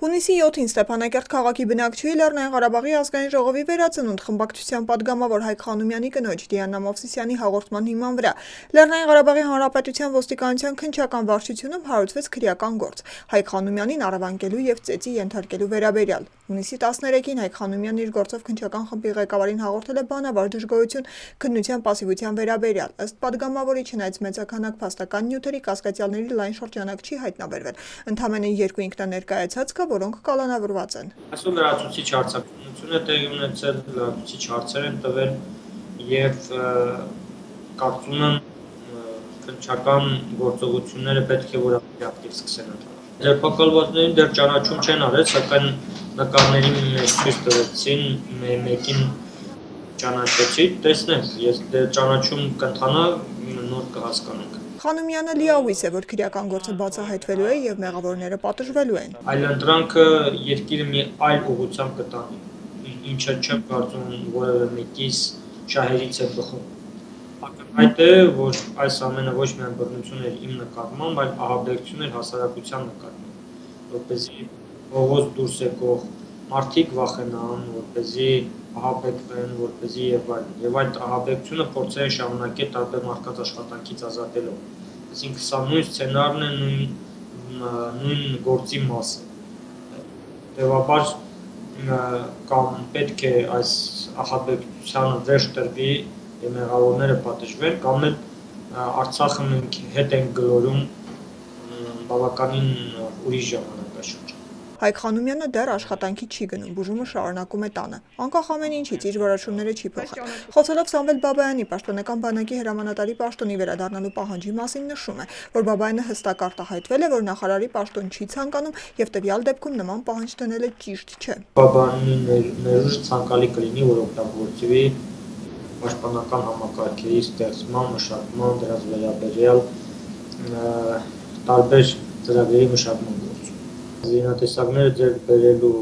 Հունիսի 7-ին Ստեփանակերտ քաղաքի բնակչուհի Լեռնային Ղարաբաղի ազգային ժողովի վերածնունդ խմբակցության պատգամավոր Հայկ Խանոմյանի կնոջ Դիանա Մովսիսյանի հաղորդման հիման վրա Լեռնային Ղարաբաղի Հանրապետության ոստիկանության քննչական վարչությունում հարուցվեց քրեական գործ Հայկ Խանոմյանին առևանգելու և ծեծի ենթարկելու վերաբերյալ։ Հունիսի 13-ին Հայկ Խանոմյանն իր գործով քննչական խմբի ղեկավարին հաղորդել է բանավար դժգոհություն քննության պասիվության վերաբերյալ։ Ըստ պատգամավորի, չնայած մեծաքանակ փաստական նյութերի, կասկածյալների լայն շրջանակ չի հայտնաբերվել։ Ընդամենը 2 ինքնաներկայացած կա, որոնք կալանավորված են։ Այսօր լրացուցիչ հարցաքննություն է տեղի ունեցել, լրացուցիչ հարցեր են տվել եւ կարծում եմ քննչական գործողությունները պետք է որ ավելի ակտիվ սկսեն ընթանալ։ Ձերբակալվածներին դեռ ճանաչում չեն արել, սակայն նկարների մեջ ցույց տվեցին, մեկին ճանաչեցի, տեսնենք, ես դեռ ճանաչում կընթանա, նոր կհասկանանք։ Խանոմյանը լիահույս է, որ քրեական գործը բացահայտվելու է և մեղավորները պատժվելու են։ Այլընտրանքը երկիրը մի այլ ուղղությամբ կտանի, ինչը չեմ կարծում որևէ մեկիս շահերից է բխում։ Ակնհայտ է, որ այս ամենը ոչ միայն բռնություն էր իմ նկատմամբ, այլ ահաբեկչություն էր հասարակության նկատմամբ, որպեսզի փողոց դուրս եկող մարդիկ վախենան, որպեսզի ահաբեկվեն, որպեսզի եւ այդ ահաբեկչությունը փորձել է շարունակել տարբեր մարդկանց աշխատանքից ազատելով։ Այսինքն սա նույն սցենարն է, նույն գործի մասը։ Հետևաբար կամ պետք է այս ահաբեկչությանը վերջ տրվի եւ մեղավորները պատժվեն, կամ էլ Արցախը մենք հետ ենք գլորում բավականին ուրիշ ժամանակաշրջան։ Հայկ Խանոմյանը դեռ աշխատանքի չի գնում, բուժումը շարունակում է տանը։ Անկախ ամեն ինչից իր որոշումները չի փոխել։ Խոսելով Սամվել Բաբայանի պաշտոնական բանակի հրամանատարի պաշտոնի վերադառնալու պահանջի մասին նշում է, որ Բաբայանը հստակ արտահայտվել է, որ նախարարի պաշտոն չի ցանկանում եւ տվյալ դեպքում նման պահանջ դնելը ճիշտ չէ։ Բաբայանի ներուժ ցանկալի կլինի, որ օգտագործվի պաշտպանական համակարգերի ստեղծման, մշակման, դրանց վերաբերյալ տարբեր ծրագրերի մշակման գործում։ Զինատեսակները ձեռք բերելու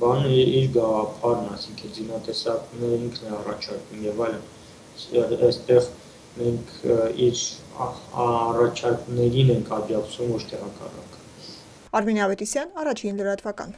բանը իր գաղափարն է, այսինքն զինատեսակները ինքն է առաջարկում եւ այլն։ Այստեղ մենք իր առաջարկներին ենք աջակցում, ոչ թե հակառակը։ Արմինե Ավետիսյան, Առաջին լրատվական։